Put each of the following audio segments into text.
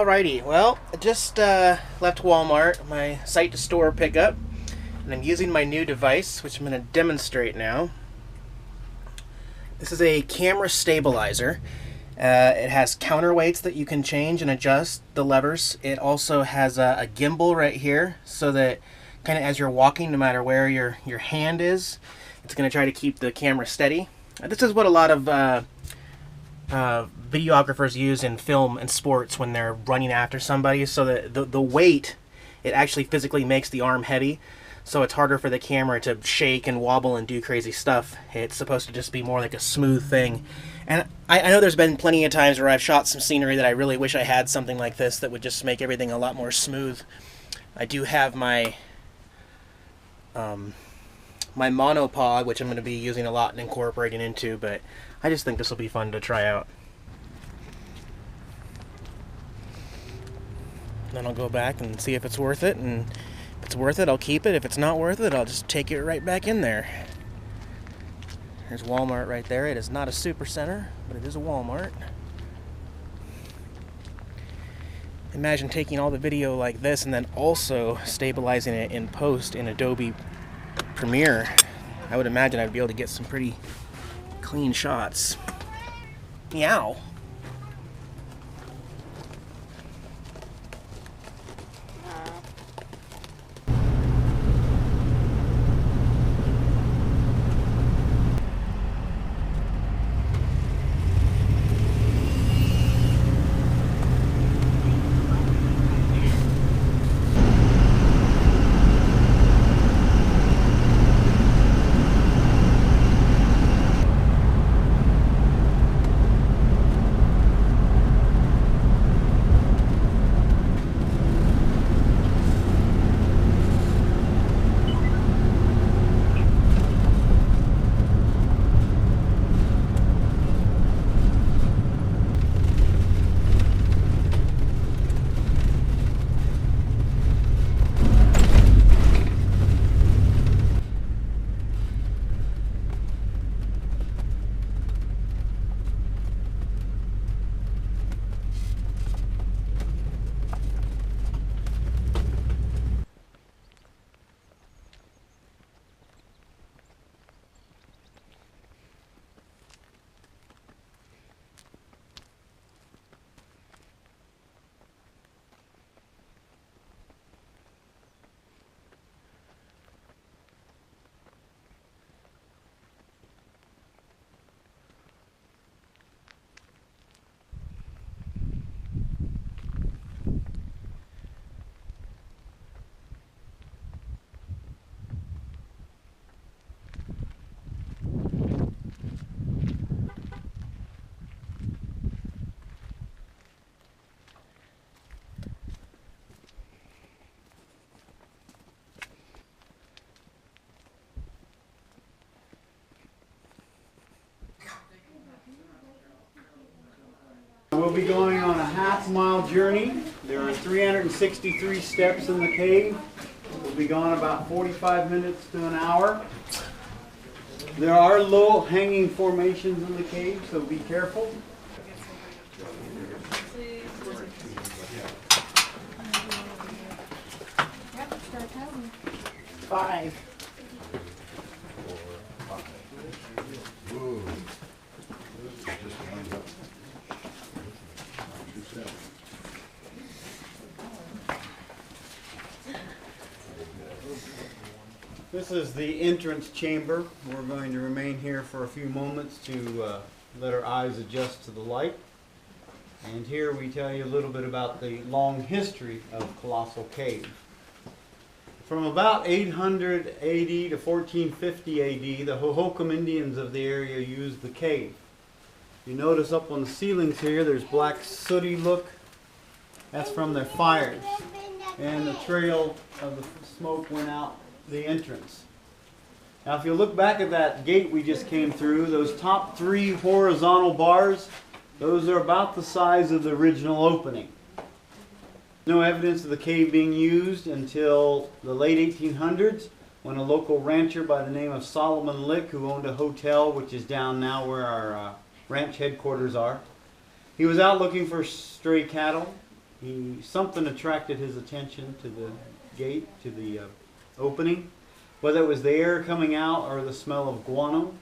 Alrighty, well, I just left Walmart, my site-to-store pickup, and I'm using my new device, which I'm going to demonstrate now. This is a camera stabilizer. It has counterweights that you can change and adjust the levers. It also has a gimbal right here, so that kind of as you're walking, no matter where your hand is, it's going to try to keep the camera steady. This is what a lot of videographers use in film and sports when they're running after somebody, so that the weight, it actually physically makes the arm heavy, so it's harder for the camera to shake and wobble and do crazy stuff. It's supposed to just be more like a smooth thing. And I know there's been plenty of times where I've shot some scenery that I really wish I had something like this that would just make everything a lot more smooth. I do have my my monopod, which I'm going to be using a lot and incorporating into, but I just think this will be fun to try out. Then I'll go back and see if it's worth it, and if it's worth it, I'll keep it. If it's not worth it, I'll just take it right back in there. There's Walmart right there. It is not a super center, but it is a Walmart. Imagine taking all the video like this and then also stabilizing it in post in Adobe Premiere. I would imagine I'd be able to get some pretty clean shots. Meow. We'll be going on a half-mile journey. There are 363 steps in the cave. We'll be gone about 45 minutes to an hour. There are low-hanging formations in the cave, so be careful. Five. This is the entrance chamber. We're going to remain here for a few moments to let our eyes adjust to the light. And here we tell you a little bit about the long history of Colossal Cave. From about 800 AD to 1450 AD, the Hohokam Indians of the area used the cave. You notice up on the ceilings here, there's black sooty look. That's from their fires. And the trail of the smoke went out the entrance. Now if you look back at that gate we just came through, those top three horizontal bars, those are about the size of the original opening. No evidence of the cave being used until the late 1800s, when a local rancher by the name of Solomon Lick, who owned a hotel which is down now where our ranch headquarters are, he was out looking for stray cattle. Something attracted his attention to the gate, to the opening. Whether it was the air coming out or the smell of guano.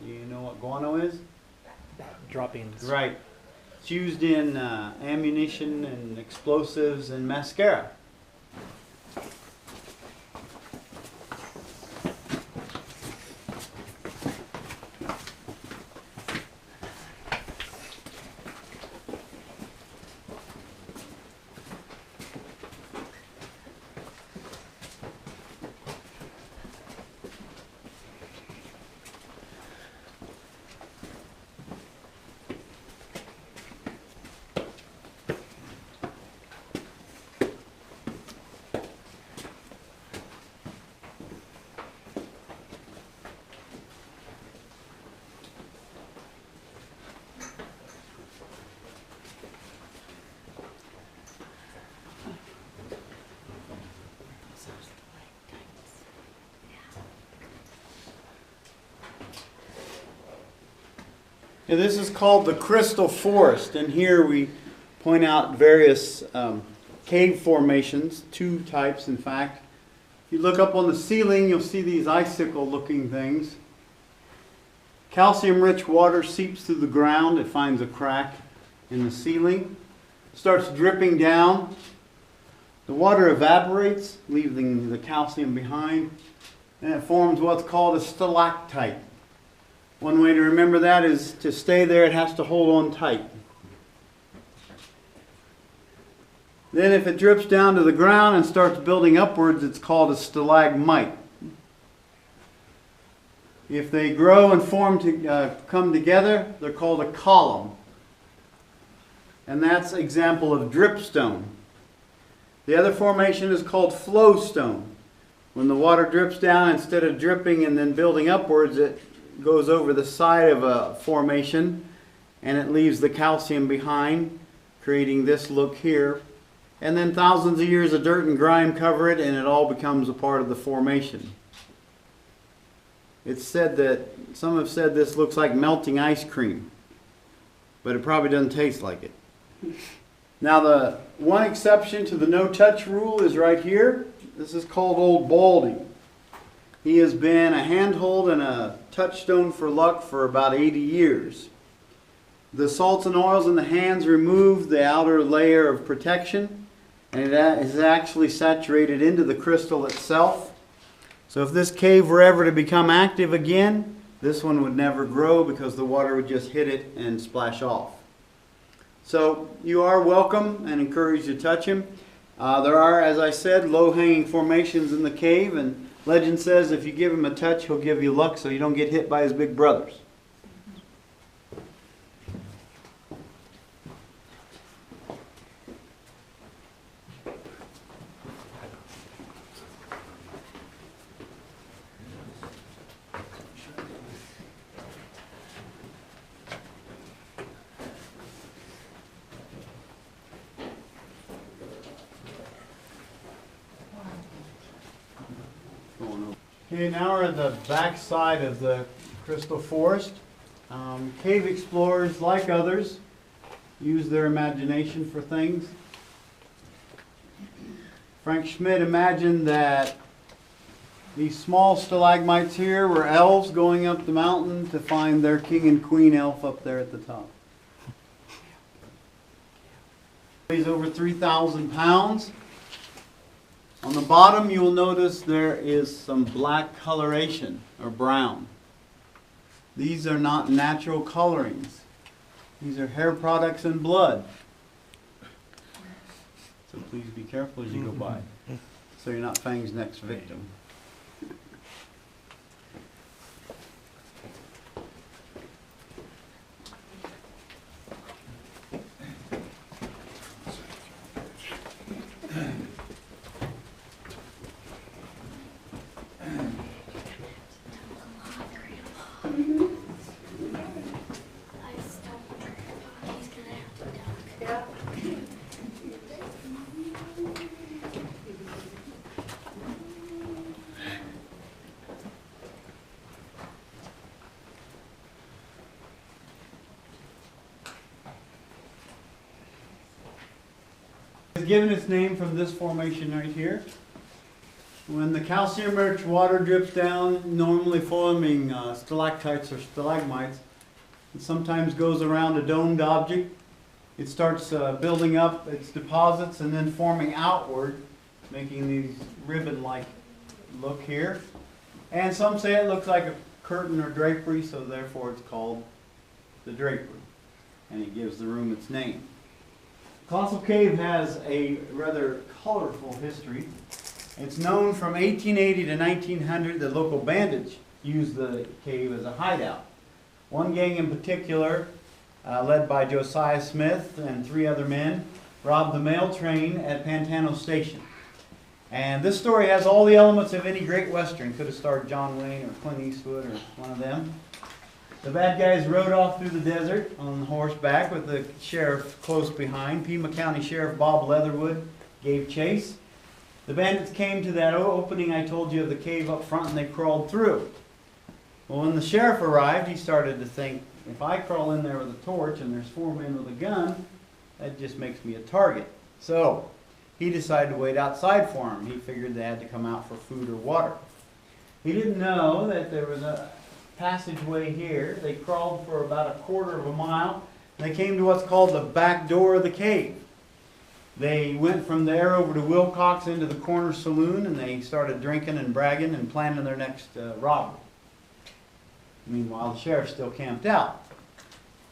Do you know what guano is? Droppings. Right. It's used in ammunition and explosives and mascara. And this is called the Crystal Forest, and here we point out various cave formations, 2 types in fact. If you look up on the ceiling, you'll see these icicle-looking things. Calcium-rich water seeps through the ground. It finds a crack in the ceiling, starts dripping down. The water evaporates, leaving the calcium behind, and it forms what's called a stalactite. One way to remember that is to stay there, it has to hold on tight. Then if it drips down to the ground and starts building upwards, it's called a stalagmite. If they grow and form to come together, they're called a column. And that's an example of dripstone. The other formation is called flowstone. When the water drips down, instead of dripping and then building upwards, it goes over the side of a formation and it leaves the calcium behind, creating this look here. And then thousands of years of dirt and grime cover it, and it all becomes a part of the formation. It's said that, some have said this looks like melting ice cream, but it probably doesn't taste like it. Now the one exception to the no-touch rule is right here. This is called Old Baldy. He has been a handhold and a touchstone for luck for about 80 years. The salts and oils in the hands remove the outer layer of protection, and it is actually saturated into the crystal itself. So if this cave were ever to become active again, this one would never grow because the water would just hit it and splash off. So you are welcome and encouraged to touch him. There are, as I said, low-hanging formations in the cave, and legend says if you give him a touch, he'll give you luck so you don't get hit by his big brothers. Okay, now we're at the back side of the Crystal Forest. Cave explorers, like others, use their imagination for things. Frank Schmidt imagined that these small stalagmites here were elves going up the mountain to find their king and queen elf up there at the top. Weighs over 3,000 pounds. On the bottom you will notice there is some black coloration, or brown. These are not natural colorings. These are hair products and blood. So please be careful as you go by, so you're not Fang's next victim. given its name from this formation right here. When the calcium-rich water drips down, normally forming stalactites or stalagmites, it sometimes goes around a domed object. It starts building up its deposits and then forming outward, making these ribbon-like look here. And some say it looks like a curtain or drapery, so therefore it's called the drapery. And it gives the room its name. Colossal Cave has a rather colorful history. It's known from 1880 to 1900 that local bandits used the cave as a hideout. One gang in particular, led by Josiah Smith and 3 other men, robbed the mail train at Pantano Station. And this story has all the elements of any great western. Could have starred John Wayne or Clint Eastwood or one of them. The bad guys rode off through the desert on horseback with the sheriff close behind. Pima County Sheriff Bob Leatherwood gave chase. The bandits came to that opening I told you of the cave up front, and they crawled through. Well, when the sheriff arrived, he started to think, if I crawl in there with a torch and there's 4 men with a gun, that just makes me a target. So he decided to wait outside for them. He figured they had to come out for food or water. He didn't know that there was a passageway here. They crawled for about 1/4 of a mile. And they came to what's called the back door of the cave. They went from there over to Wilcox into the corner saloon, and they started drinking and bragging and planning their next robbery. Meanwhile, the sheriff still camped out.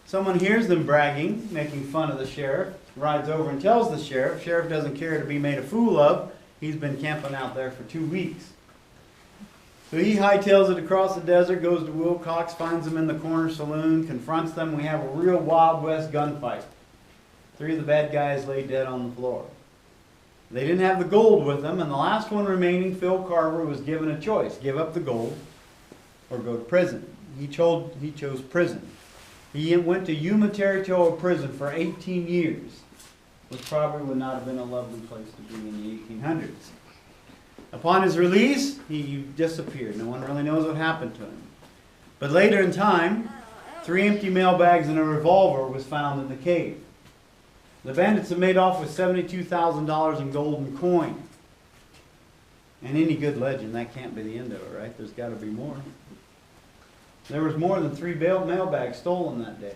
Someone hears them bragging, making fun of the sheriff, rides over and tells the sheriff. Sheriff doesn't care to be made a fool of. He's been camping out there for 2 weeks. So he hightails it across the desert, goes to Wilcox, finds them in the corner saloon, confronts them. We have a real Wild West gunfight. 3 of the bad guys lay dead on the floor. They didn't have the gold with them, and the last one remaining, Phil Carver, was given a choice: give up the gold or go to prison. He chose prison. He went to Yuma Territorial Prison for 18 years, which probably would not have been a lovely place to be in the 1800s. Upon his release, he disappeared. No one really knows what happened to him. But later in time, 3 empty mail bags and a revolver was found in the cave. The bandits have made off with $72,000 in gold and coin. And any good legend, that can't be the end of it, right? There's got to be more. There was more than 3 mail bags stolen that day.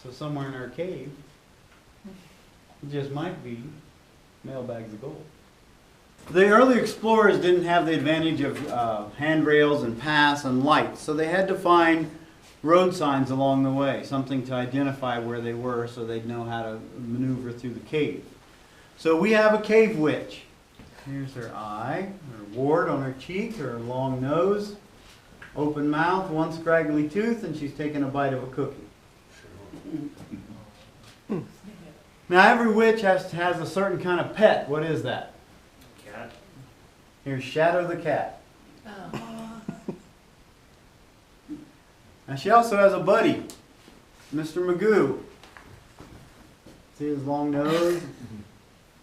So somewhere in our cave, it just might be mail bags of gold. The early explorers didn't have the advantage of handrails and paths and lights, so they had to find road signs along the way, something to identify where they were so they'd know how to maneuver through the cave. So we have a cave witch. Here's her eye, her wart on her cheek, her long nose, open mouth, 1 scraggly tooth, and she's taking a bite of a cookie. Now every witch has a certain kind of pet. What is that? Cat. Here's Shadow the cat. And she also has a buddy, Mr. Magoo. See his long nose?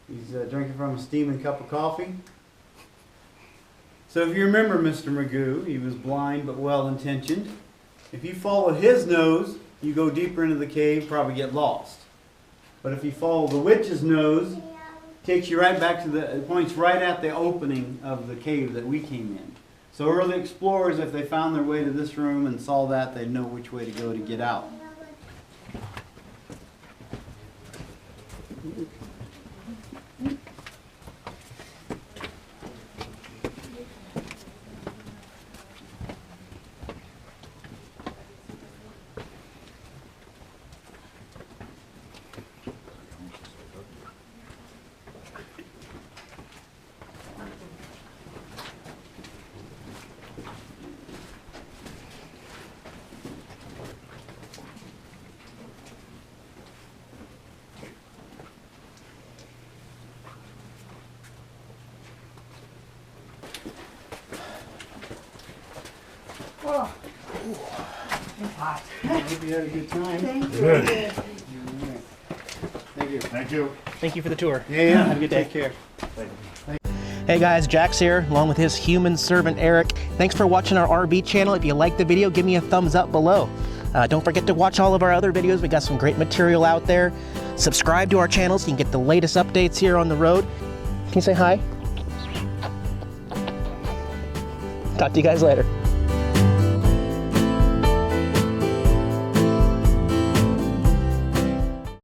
He's drinking from a steaming cup of coffee. So if you remember Mr. Magoo, he was blind but well-intentioned. If you follow his nose, you go deeper into the cave, probably get lost. But if you follow the witch's nose, it takes you right back to it points right at the opening of the cave that we came in. So early explorers, if they found their way to this room and saw that, they'd know which way to go to get out. Oh, it's hot. Hope you had a good time. Thank you. Good. Thank you. Thank you. Thank you for the tour. Yeah, Have a good day. Take care. Hey guys, Jack's here, along with his human servant Eric. Thanks for watching our RB channel. If you like the video, give me a thumbs up below. Don't forget to watch all of our other videos. We got some great material out there. Subscribe to our channel so you can get the latest updates here on the road. Can you say hi? Talk to you guys later.